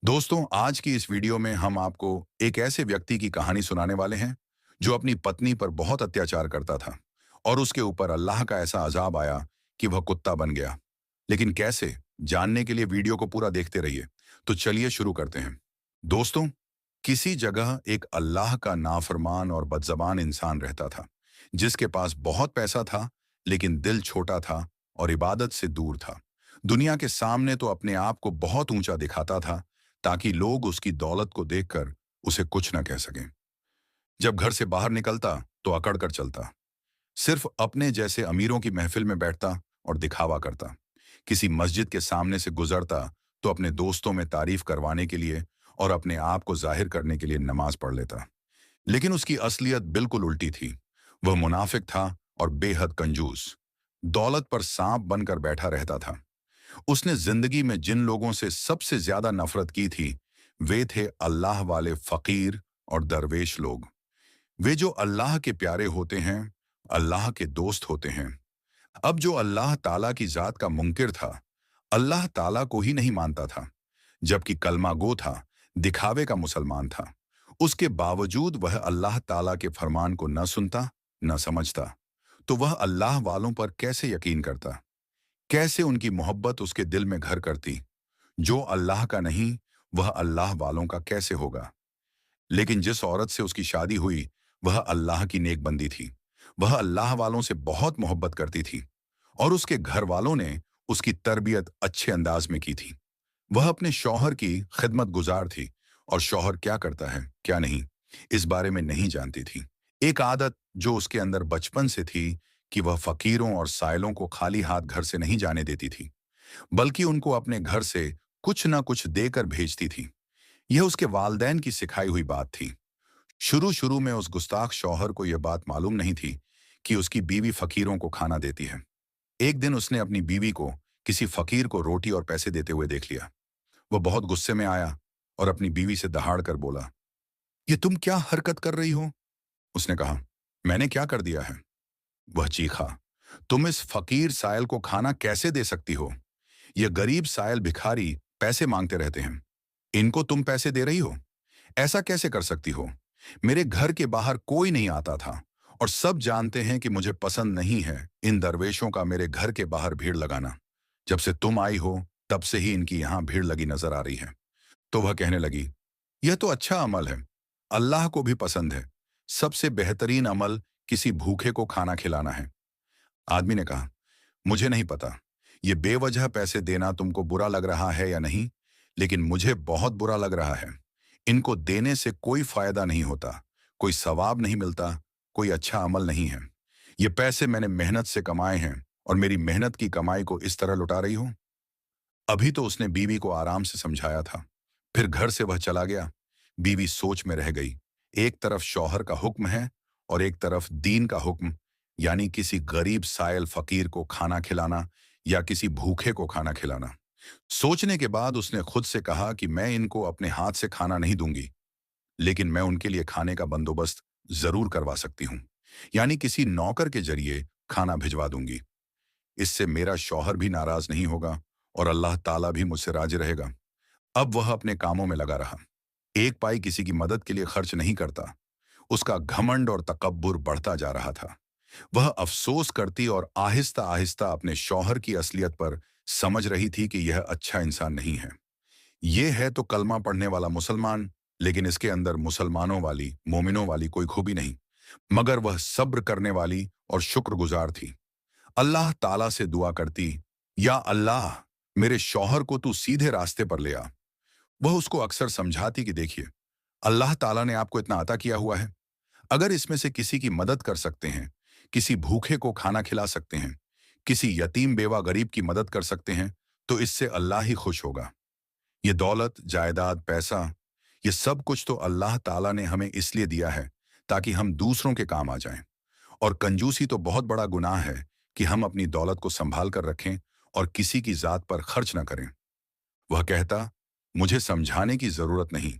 दोस्तों, आज की इस वीडियो में हम आपको एक ऐसे व्यक्ति की कहानी सुनाने वाले हैं जो अपनी पत्नी पर बहुत अत्याचार करता था और उसके ऊपर अल्लाह का ऐसा अजाब आया कि वह कुत्ता बन गया। लेकिन कैसे, जानने के लिए वीडियो को पूरा देखते रहिए। तो चलिए शुरू करते हैं। दोस्तों, किसी जगह एक अल्लाह का नाफरमान और बदजबान इंसान रहता था जिसके पास बहुत पैसा था, लेकिन दिल छोटा था और इबादत से दूर था। दुनिया के सामने तो अपने आप को बहुत ऊंचा दिखाता था ताकि लोग उसकी दौलत को देखकर उसे कुछ न कह सकें। जब घर से बाहर निकलता तो अकड़ कर चलता, सिर्फ अपने जैसे अमीरों की महफिल में बैठता और दिखावा करता। किसी मस्जिद के सामने से गुजरता तो अपने दोस्तों में तारीफ करवाने के लिए और अपने आप को जाहिर करने के लिए नमाज पढ़ लेता। लेकिन उसकी असलियत बिल्कुल उल्टी थी। वह मुनाफिक था और बेहद कंजूस, दौलत पर सांप बनकर बैठा रहता था। उसने जिंदगी में जिन लोगों से सबसे ज्यादा नफरत की थी, वे थे अल्लाह वाले फकीर और दरवेश लोग। वे जो अल्लाह के प्यारे होते हैं, अल्लाह के दोस्त होते हैं। अब जो अल्लाह ताला की जात का मुनकिर था, अल्लाह ताला को ही नहीं मानता था, जबकि कलमा गो था, दिखावे का मुसलमान था। उसके बावजूद वह अल्लाह ताला के फरमान को न सुनता, न समझता। तो वह अल्लाह वालों पर कैसे यकीन करता? कैसे उनकी मोहब्बत उसके दिल में घर करती? जो अल्लाह का नहीं, वह अल्लाह वालों का कैसे होगा? लेकिन जिस औरत से उसकी शादी हुई, वह अल्लाह की नेक बंदी थी। वह अल्लाह वालों से बहुत मोहब्बत करती थी और उसके घर वालों ने उसकी तरबियत अच्छे अंदाज में की थी। वह अपने शौहर की खिदमत गुजार थी और शौहर क्या करता है, क्या नहीं, इस बारे में नहीं जानती थी। एक आदत जो उसके अंदर बचपन से थी कि वह फकीरों और साइलों को खाली हाथ घर से नहीं जाने देती थी, बल्कि उनको अपने घर से कुछ ना कुछ देकर भेजती थी। यह उसके वालदैन की सिखाई हुई बात थी। शुरू शुरू में उस गुस्ताख शौहर को यह बात मालूम नहीं थी कि उसकी बीवी फकीरों को खाना देती है। एक दिन उसने अपनी बीवी को किसी फकीर को रोटी और पैसे देते हुए देख लिया। वह बहुत गुस्से में आया और अपनी बीवी से दहाड़ कर बोला, ये तुम क्या हरकत कर रही हो? उसने कहा, मैंने क्या कर दिया है? वह चीखा, तुम इस फकीर सायल को खाना कैसे दे सकती हो? ये गरीब सायल भिखारी पैसे मांगते रहते हैं, इनको तुम पैसे दे रही हो? ऐसा कैसे कर सकती हो? मेरे घर के बाहर कोई नहीं आता था और सब जानते हैं कि मुझे पसंद नहीं है इन दरवेशों का मेरे घर के बाहर भीड़ लगाना। जब से तुम आई हो, तब से ही इनकी यहां भीड़ लगी नजर आ रही है। तो वह कहने लगी, यह तो अच्छा अमल है, अल्लाह को भी पसंद है। सबसे बेहतरीन अमल किसी भूखे को खाना खिलाना है। आदमी ने कहा, मुझे नहीं पता ये बेवजह पैसे देना तुमको बुरा लग रहा है या नहीं, लेकिन मुझे बहुत बुरा लग रहा है। इनको देने से कोई फायदा नहीं होता, कोई सवाब नहीं मिलता, कोई अच्छा अमल नहीं है। ये पैसे मैंने मेहनत से कमाए हैं और मेरी मेहनत की कमाई को इस तरह लुटा रही हो? अभी तो उसने बीवी को आराम से समझाया था, फिर घर से वह चला गया। बीवी सोच में रह गई। एक तरफ शौहर का हुक्म है और एक तरफ दीन का हुक्म, यानी किसी गरीब सायल फकीर को खाना खिलाना या किसी भूखे को खाना खिलाना। सोचने के बाद उसने खुद से कहा कि मैं इनको अपने हाथ से खाना नहीं दूंगी, लेकिन मैं उनके लिए खाने का बंदोबस्त जरूर करवा सकती हूँ, यानी किसी नौकर के जरिए खाना भिजवा दूंगी। इससे मेरा शौहर भी नाराज नहीं होगा और अल्लाह ताला भी मुझसे राजी रहेगा। अब वह अपने कामों में लगा रहा, एक पाई किसी की मदद के लिए खर्च नहीं करता। उसका घमंड और तकब्बुर बढ़ता जा रहा था। वह अफसोस करती और आहिस्ता आहिस्ता अपने शौहर की असलियत पर समझ रही थी कि यह अच्छा इंसान नहीं है। यह है तो कलमा पढ़ने वाला मुसलमान, लेकिन इसके अंदर मुसलमानों वाली, मोमिनों वाली कोई खूबी नहीं, मगर वह सब्र करने वाली और शुक्रगुजार थी। अल्लाह ताला से दुआ करती, या अल्लाह, मेरे शौहर को तू सीधे रास्ते पर ले आ। वह उसको अक्सर समझाती कि देखिए, अल्लाह ताला ने आपको इतना अता किया हुआ है, अगर इसमें से किसी की मदद कर सकते हैं, किसी भूखे को खाना खिला सकते हैं, किसी यतीम बेवा गरीब की मदद कर सकते हैं, तो इससे अल्लाह ही खुश होगा। ये दौलत, जायदाद, पैसा, ये सब कुछ तो अल्लाह ताला ने हमें इसलिए दिया है ताकि हम दूसरों के काम आ जाएं। और कंजूसी तो बहुत बड़ा गुनाह है कि हम अपनी दौलत को संभाल कर रखें और किसी की जात पर खर्च न करें। वह कहता, मुझे समझाने की जरूरत नहीं,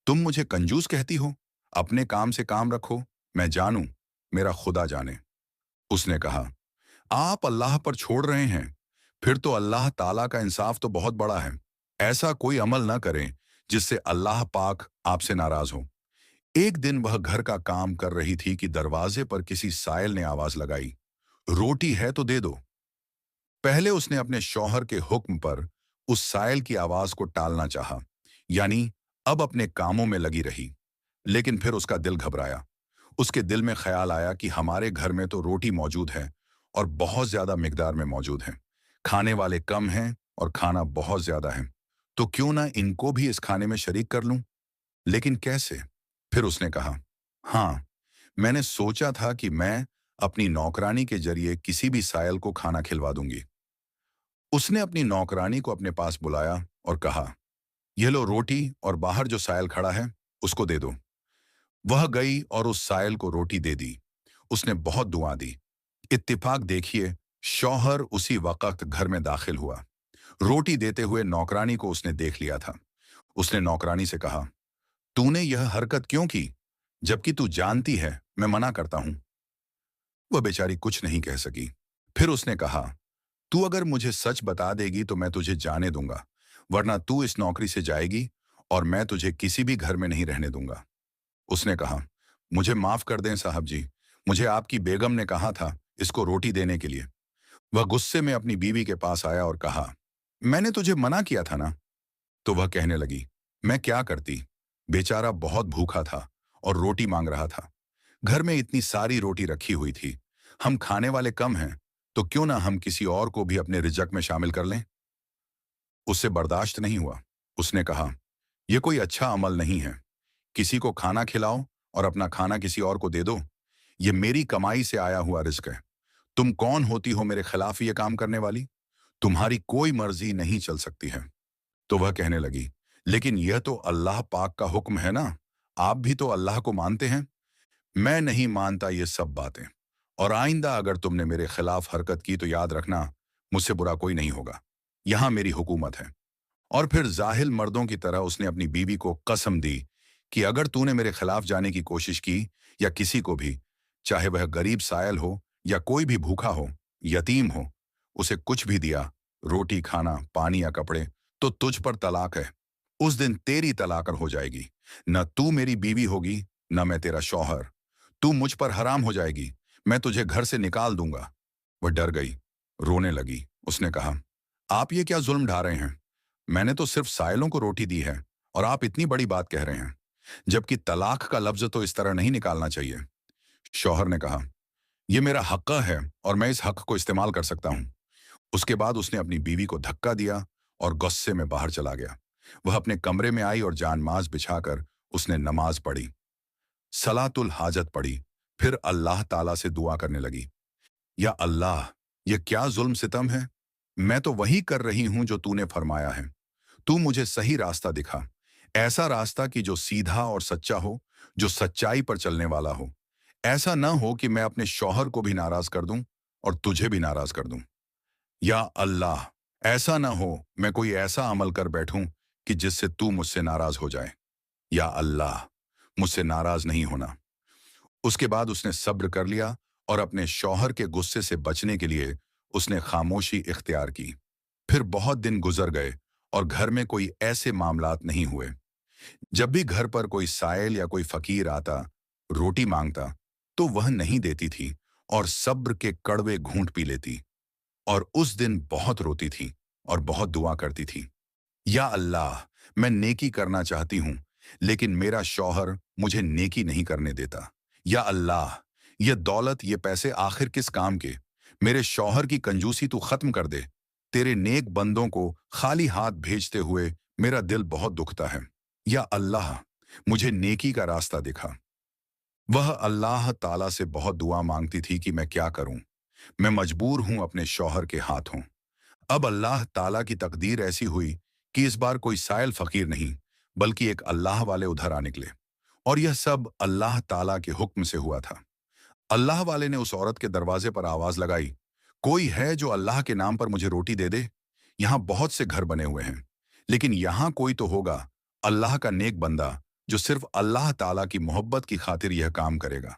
तुम मुझे कंजूस कहती हो? अपने काम से काम रखो, मैं जानूं, मेरा खुदा जाने। उसने कहा, आप अल्लाह पर छोड़ रहे हैं, फिर तो अल्लाह ताला का इंसाफ तो बहुत बड़ा है। ऐसा कोई अमल न करें जिससे अल्लाह पाक आपसे नाराज हो। एक दिन वह घर का काम कर रही थी कि दरवाजे पर किसी साइल ने आवाज लगाई, रोटी है तो दे दो। पहले उसने अपने शौहर के हुक्म पर उस साइल की आवाज को टालना चाहा, यानी अब अपने कामों में लगी रही। लेकिन फिर उसका दिल घबराया। उसके दिल में ख्याल आया कि हमारे घर में तो रोटी मौजूद है और बहुत ज्यादा मिकदार में मौजूद है। खाने वाले कम हैं और खाना बहुत ज्यादा है। तो क्यों ना इनको भी इस खाने में शरीक कर लूं? लेकिन कैसे? फिर उसने कहा, हाँ, मैंने सोचा था कि मैं अपनी नौकरानी के जरिए किसी भी सायल को खाना खिलवा दूंगी। उसने अपनी नौकरानी को अपने पास बुलाया और कहा, यह लो रोटी और बाहर जो सायल खड़ा है उसको दे दो। वह गई और उस सायल को रोटी दे दी। उसने बहुत दुआ दी। इत्तेफाक देखिए, शौहर उसी वक्त घर में दाखिल हुआ। रोटी देते हुए नौकरानी को उसने देख लिया था। उसने नौकरानी से कहा, तूने यह हरकत क्यों की, जबकि तू जानती है मैं मना करता हूं। वह बेचारी कुछ नहीं कह सकी। फिर उसने कहा, तू अगर मुझे सच बता देगी तो मैं तुझे जाने दूंगा, वरना तू इस नौकरी से जाएगी और मैं तुझे किसी भी घर में नहीं रहने दूंगा। उसने कहा, मुझे माफ कर दें साहब जी, मुझे आपकी बेगम ने कहा था इसको रोटी देने के लिए। वह गुस्से में अपनी बीवी के पास आया और कहा, मैंने तुझे मना किया था ना। तो वह कहने लगी, मैं क्या करती, बेचारा बहुत भूखा था और रोटी मांग रहा था। घर में इतनी सारी रोटी रखी हुई थी, हम खाने वाले कम हैं, तो क्यों ना हम किसी और को भी अपने रिज़्क में शामिल कर लें। उससे बर्दाश्त नहीं हुआ। उसने कहा, यह कोई अच्छा अमल नहीं है। किसी को खाना खिलाओ और अपना खाना किसी और को दे दो। ये मेरी कमाई से आया हुआ रिस्क है। तुम कौन होती हो मेरे खिलाफ ये काम करने वाली? तुम्हारी कोई मर्जी नहीं चल सकती है। तो वह कहने लगी, लेकिन यह तो अल्लाह पाक का हुक्म है ना, आप भी तो अल्लाह को मानते हैं। मैं नहीं मानता ये सब बातें, और आइंदा अगर तुमने मेरे खिलाफ हरकत की तो याद रखना, मुझसे बुरा कोई नहीं होगा। यहां मेरी हुकूमत है। और फिर जाहिल मर्दों की तरह उसने अपनी बीवी को कसम दी कि अगर तूने मेरे खिलाफ जाने की कोशिश की या किसी को भी, चाहे वह गरीब सायल हो या कोई भी भूखा हो, यतीम हो, उसे कुछ भी दिया, रोटी, खाना, पानी या कपड़े, तो तुझ पर तलाक है। उस दिन तेरी तलाक हो जाएगी। न तू मेरी बीवी होगी, न मैं तेरा शौहर। तू मुझ पर हराम हो जाएगी। मैं तुझे घर से निकाल दूंगा। वह डर गई, रोने लगी। उसने कहा, आप ये क्या जुल्म ढा रहे हैं? मैंने तो सिर्फ साइलों को रोटी दी है और आप इतनी बड़ी बात कह रहे हैं, जबकि तलाक का लफ्ज तो इस तरह नहीं निकालना चाहिए। शौहर ने कहा, यह मेरा हक है और मैं इस हक को इस्तेमाल कर सकता हूं। उसके बाद उसने अपनी बीवी को धक्का दिया और गुस्से में बाहर चला गया। वह अपने कमरे में आई और जानमाज बिछाकर उसने नमाज पढ़ी, सलातुल हाजत पढ़ी, फिर अल्लाह ताला से दुआ करने लगी, या अल्लाह, यह क्या जुल्म सितम है? मैं तो वही कर रही हूं जो तूने फरमाया है। तू मुझे सही रास्ता दिखा, ऐसा रास्ता कि जो सीधा और सच्चा हो, जो सच्चाई पर चलने वाला हो। ऐसा ना हो कि मैं अपने शौहर को भी नाराज कर दूं और तुझे भी नाराज कर दूं। या अल्लाह, ऐसा ना हो मैं कोई ऐसा अमल कर बैठूं कि जिससे तू मुझसे नाराज हो जाए। या अल्लाह, मुझसे नाराज नहीं होना। उसके बाद उसने सब्र कर लिया और अपने शौहर के गुस्से से बचने के लिए उसने खामोशी इख्तियार की। फिर बहुत दिन गुजर गए और घर में कोई ऐसे मामलात नहीं हुए। जब भी घर पर कोई साइल या कोई फकीर आता, रोटी मांगता, तो वह नहीं देती थी और सब्र के कड़वे घूंट पी लेती। और उस दिन बहुत रोती थी और बहुत दुआ करती थी, या अल्लाह, मैं नेकी करना चाहती हूं, लेकिन मेरा शौहर मुझे नेकी नहीं करने देता। या अल्लाह, ये दौलत, ये पैसे आखिर किस काम के? मेरे शौहर की कंजूसी तू खत्म कर दे। तेरे नेक बंदों को खाली हाथ भेजते हुए मेरा दिल बहुत दुखता है। या अल्लाह, मुझे नेकी का रास्ता दिखा। वह अल्लाह ताला से बहुत दुआ मांगती थी कि मैं क्या करूं, मैं मजबूर हूं अपने शौहर के हाथों। अब अल्लाह ताला की तकदीर ऐसी हुई कि इस बार कोई साइल फकीर नहीं, बल्कि एक अल्लाह वाले उधर आ निकले। और यह सब अल्लाह ताला के हुक्म से हुआ था। अल्लाह वाले ने उस औरत के दरवाजे पर आवाज लगाई, कोई है जो अल्लाह के नाम पर मुझे रोटी दे दे? यहाँ बहुत से घर बने हुए हैं, लेकिन यहाँ कोई तो होगा, अल्लाह का नेक बंदा, जो सिर्फ अल्लाह ताला की मोहब्बत की खातिर यह काम करेगा,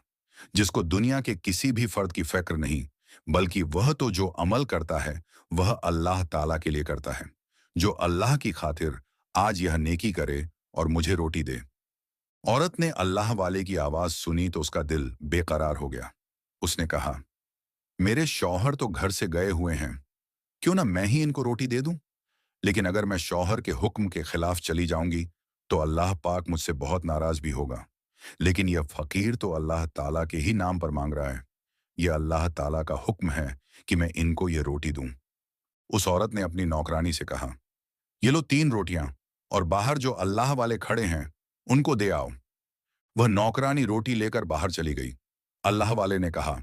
जिसको दुनिया के किसी भी फर्द की फिक्र नहीं, बल्कि वह तो जो अमल करता है वह अल्लाह ताला के लिए करता है। जो अल्लाह की खातिर आज यह नेकी करे और मुझे रोटी दे। औरत ने अल्लाह वाले की आवाज सुनी तो उसका दिल बेकरार हो गया। उसने कहा, मेरे शौहर तो घर से गए हुए हैं, क्यों ना मैं ही इनको रोटी दे दूं? लेकिन अगर मैं शौहर के हुक्म के खिलाफ चली जाऊंगी तो अल्लाह पाक मुझसे बहुत नाराज भी होगा। लेकिन यह फकीर तो अल्लाह ताला के ही नाम पर मांग रहा है। यह अल्लाह ताला का हुक्म है कि मैं इनको यह रोटी दूं। उस औरत ने अपनी नौकरानी से कहा, ये लो 3 रोटियां, और बाहर जो अल्लाह वाले खड़े हैं उनको दे आओ। वह नौकरानी रोटी लेकर बाहर चली गई। अल्लाह वाले ने कहा,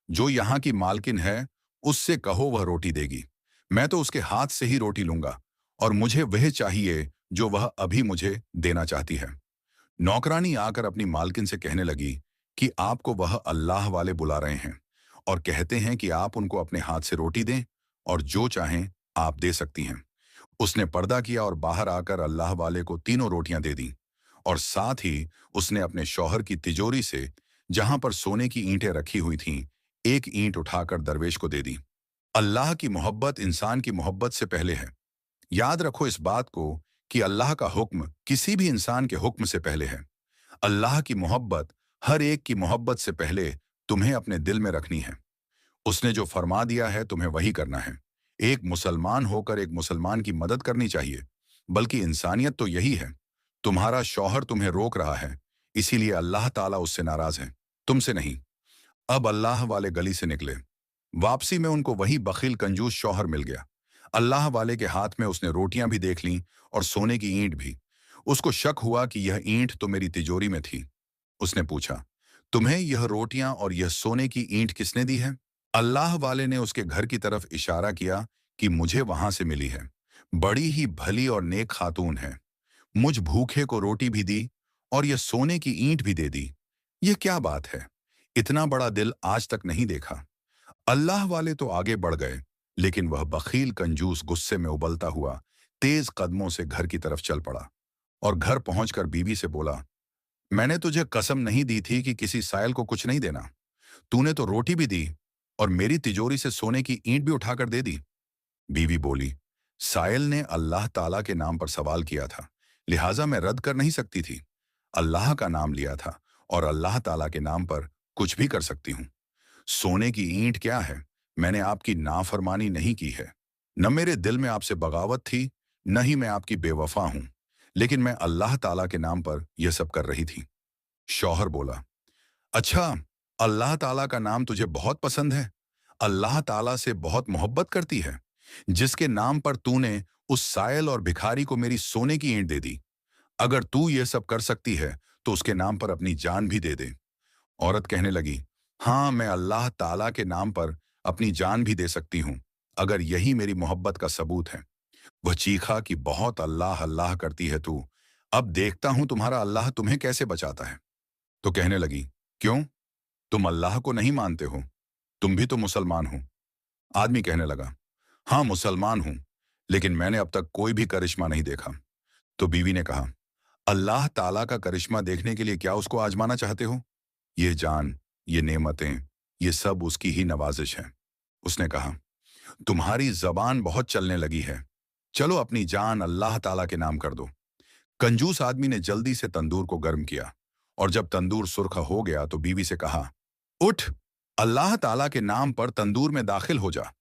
जो यहाँ की मालकिन है उससे कहो वह रोटी देगी। मैं तो उसके हाथ से ही रोटी लूंगा और मुझे वह चाहिए जो वह अभी मुझे देना चाहती है। नौकरानी आकर अपनी मालकिन से कहने लगी कि आपको वह अल्लाह वाले बुला रहे हैं और कहते हैं कि आप उनको अपने हाथ से रोटी दें और जो चाहें आप दे सकती हैं। उसने पर्दा किया और बाहर आकर अल्लाह वाले को तीनों रोटियां दे दी और साथ ही उसने अपने शौहर की तिजोरी से, जहां पर सोने की ईंटें रखी हुई थीं, एक ईंट उठाकर दरवेश को दे दी। अल्लाह की मोहब्बत इंसान की मोहब्बत से पहले है। याद रखो इस बात को कि अल्लाह का हुक्म किसी भी इंसान के हुक्म से पहले है। अल्लाह की मोहब्बत हर एक की मोहब्बत से पहले तुम्हें अपने दिल में रखनी है। उसने जो फरमा दिया है तुम्हें वही करना है। एक मुसलमान होकर एक मुसलमान की मदद करनी चाहिए, बल्कि इंसानियत तो यही है। तुम्हारा शौहर तुम्हें रोक रहा है, इसीलिए अल्लाह ताला उससे नाराज है, तुमसे नहीं। अब अल्लाह वाले गली से निकले। वापसी में उनको वही बखील कंजूस शौहर मिल गया। अल्लाह वाले के हाथ में उसने रोटियां भी देख लीं और सोने की ईंट भी। उसको शक हुआ कि यह ईंट तो मेरी तिजोरी में थी। उसने पूछा, तुम्हें यह रोटियां और यह सोने की ईंट किसने दी है? अल्लाह वाले ने उसके घर की तरफ इशारा किया कि मुझे वहां से मिली है। बड़ी ही भली और नेक खातून है। मुझ भूखे को रोटी भी दी और यह सोने की ईंट भी दे दी। यह क्या बात है? इतना बड़ा दिल आज तक नहीं देखा। अल्लाह वाले तो आगे बढ़ गए, लेकिन वह बखील कंजूस गुस्से में उबलता हुआ तेज कदमों से घर की तरफ चल पड़ा और घर पहुंचकर बीवी से बोला, मैंने तुझे कसम नहीं दी थी कि किसी साइल को कुछ नहीं देना। तूने तो रोटी भी दी और मेरी तिजोरी से सोने की ईंट भी उठाकर दे दी। बीवी बोली, साइल ने अल्लाह ताला के नाम पर सवाल किया था, लिहाजा मैं रद्द कर नहीं सकती थी। अल्लाह का नाम लिया था और अल्लाह ताला के नाम पर कुछ भी कर सकती हूँ। सोने की ईंट क्या है? मैंने आपकी नाफरमानी नहीं की है। न मेरे दिल में आपसे बगावत थी, न ही मैं आपकी बेवफा हूं, लेकिन मैं अल्लाह ताला के नाम पर यह सब कर रही थी। शौहर बोला, अच्छा, अल्लाह ताला का नाम तुझे बहुत पसंद है? अल्लाह ताला से बहुत मोहब्बत करती है, जिसके नाम पर तूने उस सायल और भिखारी को मेरी सोने की ईंट दे दी। अगर तू ये सब कर सकती है तो उसके नाम पर अपनी जान भी दे दे। औरत कहने लगी, हाँ, मैं अल्लाह ताला के नाम पर अपनी जान भी दे सकती हूँ, अगर यही मेरी मोहब्बत का सबूत है। वह चीखा कि बहुत अल्लाह अल्लाह करती है तू, अब देखता हूं तुम्हारा अल्लाह तुम्हें कैसे बचाता है। तो कहने लगी, क्यों? तुम अल्लाह को नहीं मानते हो? तुम भी तो मुसलमान हो। आदमी कहने लगा, हाँ, मुसलमान हूं, लेकिन मैंने अब तक कोई भी करिश्मा नहीं देखा। तो बीवी ने कहा, अल्लाह ताला का करिश्मा देखने के लिए क्या उसको आजमाना चाहते हो? ये जान, ये नेमतें, ये सब उसकी ही नवाजिश है। उसने कहा, तुम्हारी जबान बहुत चलने लगी है, चलो अपनी जान अल्लाह ताला के नाम कर दो। कंजूस आदमी ने जल्दी से तंदूर को गर्म किया और जब तंदूर सुर्ख हो गया तो बीवी से कहा, उठ, अल्लाह ताला के नाम पर तंदूर में दाखिल हो जा।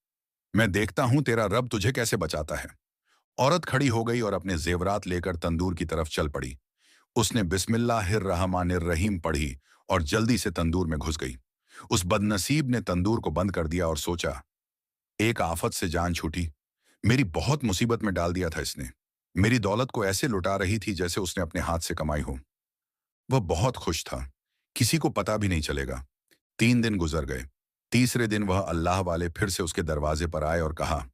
मैं देखता हूं तेरा रब तुझे कैसे बचाता है। औरत खड़ी हो गई और अपने जेवरात लेकर तंदूर की तरफ चल पड़ी। उसने बिस्मिल्लाहिर्रहमानिर्रहीम पढ़ी और जल्दी से तंदूर में घुस गई। उस बदनसीब ने तंदूर को बंद कर दिया और सोचा, एक आफत से जान छूटी। मेरी बहुत मुसीबत में डाल दिया था इसने। मेरी दौलत को ऐसे लुटा रही थी जैसे उसने अपने हाथ से कमाई हो। वह बहुत खुश था, किसी को पता भी नहीं चलेगा। 3 दिन गुजर गए। तीसरे दिन वह अल्लाह वाले फिर से उसके दरवाजे पर आए और कहा,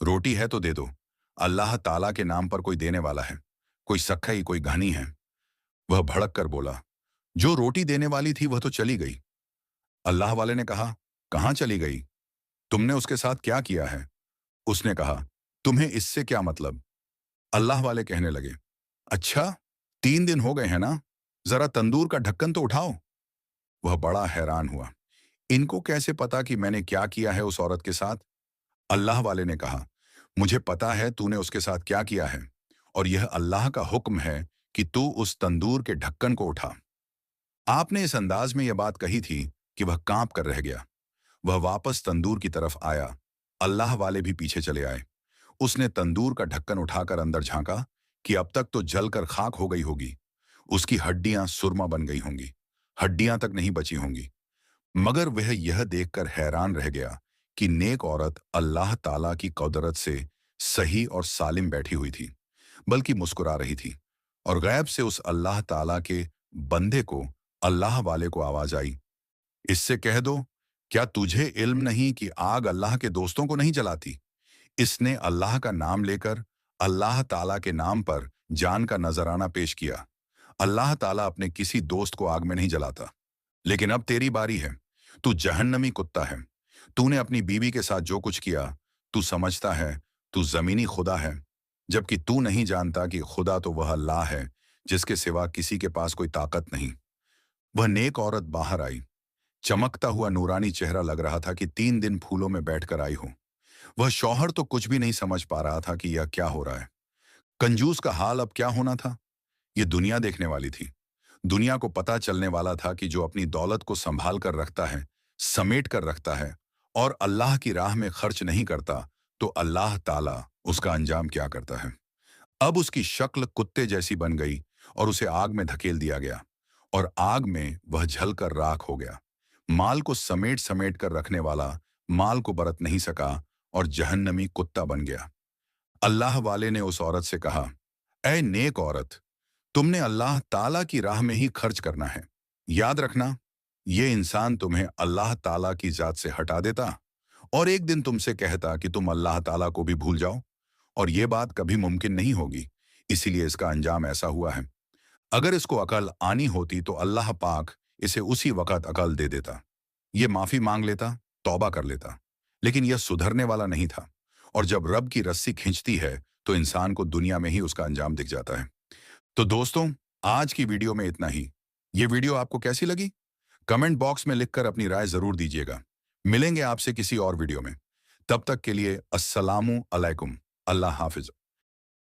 रोटी है तो दे दो। अल्लाह ताला के नाम पर कोई देने वाला है, कोई सख्खई, कोई घनी है। वह भड़क कर बोला, जो रोटी देने वाली थी वह तो चली गई। अल्लाह वाले ने कहा, कहाँ चली गई? तुमने उसके साथ क्या किया है? उसने कहा, तुम्हें इससे क्या मतलब? अल्लाह वाले कहने लगे, अच्छा, 3 दिन हो गए हैं ना, जरा तंदूर का ढक्कन तो उठाओ। वह बड़ा हैरान हुआ, इनको कैसे पता कि मैंने क्या किया है उस औरत के साथ? अल्लाह वाले ने कहा, मुझे पता है तूने उसके साथ क्या किया है, और यह अल्लाह का हुक्म है कि तू उस तंदूर के ढक्कन को उठा। आपने इस अंदाज में यह बात कही थी कि वह कांप कर रह गया। वह वापस तंदूर की तरफ आया। अल्लाह वाले भी पीछे चले आए। उसने तंदूर का ढक्कन उठाकर अंदर झांका कि अब तक तो जलकर खाक हो गई होगी। उसकी हड्डियां सुरमा बन गई होंगी। हड्डियां तक नहीं बची होंगी। मगर वह यह देखकर हैरान रह गया कि नेक औरत अल्लाह ताला की कुदरत से सही और सालिम बैठी हुई थी, बल्कि मुस्कुरा रही थी। और गैब से उस अल्लाह ताला के बंदे को, अल्लाह वाले को आवाज आई, इससे कह दो, क्या तुझे इल्म नहीं कि आग अल्लाह के दोस्तों को नहीं जलाती? इसने अल्लाह का नाम लेकर अल्लाह ताला के नाम पर जान का नजराना पेश किया। अल्लाह ताला अपने किसी दोस्त को आग में नहीं जलाता। लेकिन अब तेरी बारी है। तू जहन्नमी कुत्ता है। तूने अपनी बीवी के साथ जो कुछ किया, तू समझता है तू जमीनी खुदा है, जबकि तू नहीं जानता कि खुदा तो वह अल्लाह है जिसके सिवा किसी के पास कोई ताकत नहीं। वह नेक औरत बाहर आई। चमकता हुआ नूरानी चेहरा लग रहा था कि 3 दिन फूलों में बैठकर आई हो। वह शौहर तो कुछ भी नहीं समझ पा रहा था कि यह क्या हो रहा है। कंजूस का हाल अब क्या होना था? ये दुनिया देखने वाली थी। दुनिया को पता चलने वाला था कि जो अपनी दौलत को संभाल कर रखता है, समेट कर रखता है और अल्लाह की राह में खर्च नहीं करता, तो अल्लाह ताला उसका अंजाम क्या करता है। अब उसकी शक्ल कुत्ते जैसी बन गई और उसे आग में धकेल दिया गया और आग में वह जलकर राख हो गया। माल को समेट समेट कर रखने वाला माल को बरत नहीं सका और जहन्नमी कुत्ता बन गया। अल्लाह वाले ने उस औरत से कहा, ऐ नेक औरत, तुमने अल्लाह ताला की राह में ही खर्च करना है। याद रखना, ये इंसान तुम्हें अल्लाह ताला की जात से हटा देता और एक दिन तुमसे कहता कि तुम अल्लाह ताला को भी भूल जाओ, और ये बात कभी मुमकिन नहीं होगी। इसीलिए इसका अंजाम ऐसा हुआ है। अगर इसको अकल आनी होती तो अल्लाह पाक इसे उसी वक़्त अकल दे देता। ये माफी मांग लेता, तौबा कर लेता। लेकिन यह सुधरने वाला नहीं था, और जब रब की रस्सी खींचती है तो इंसान को दुनिया में ही उसका अंजाम दिख जाता है। तो दोस्तों, आज की वीडियो में इतना ही। ये वीडियो आपको कैसी लगी? कमेंट बॉक्स में लिखकर अपनी राय जरूर दीजिएगा। मिलेंगे आपसे किसी और वीडियो में। तब तक के लिए अस्सलामु अलैकुम। अल्लाह हाफिज।